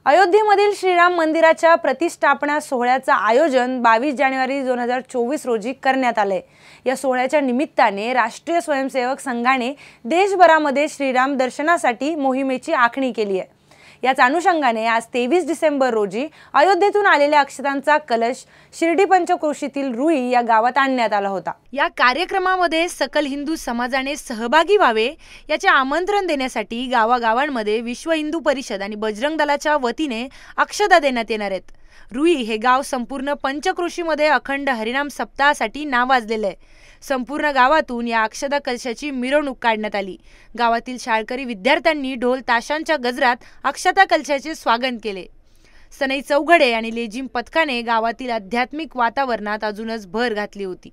अयोध्येमधील श्रीराम मंदिराच्या प्रतिष्ठापना सोहळ्याचं आयोजन 22 जानेवारी 2024 रोजी करण्यात आले। या सोहळ्याच्या निमित्ताने राष्ट्रीय स्वयंसेवक संघाने देशभरामध्ये श्रीराम दर्शनासाठी मोहिमेची आखणी केली आहे। याच अनुषंगाने आज 23 डिसेंबर रोजी अयोध्येतून आलेल्या अक्षतांचा कलश शिर्डी पंचक्रोशीतील रुई या गावात आणण्यात आला होता। या कार्यक्रमामध्ये सकल हिंदू समाजाने सहभागी व्हावे याचे आमंत्रण देण्यासाठी गावागावांमध्ये विश्व हिंदू परिषद आणि बजरंग दलाच्या वतीने अक्षता देण्यात येणार आहेत। रुई हे गाव संपूर्ण पंचक्रोशीमध्ये अखंड हरिनाम सप्ताहासाठी नावाजलेले आहे। संपूर्ण गावातून या अक्षता कलशाची मिरवणूक काढण्यात आली। गावातील शाळकरी विद्यार्थ्यांनी ढोल ताशांच्या गजरात अक्षता कलशाचे स्वागत केले। सनई चौघडे आणि लेझिम पथकाने गावातील आध्यात्मिक वातावरणात अजूनच भर घातली होती।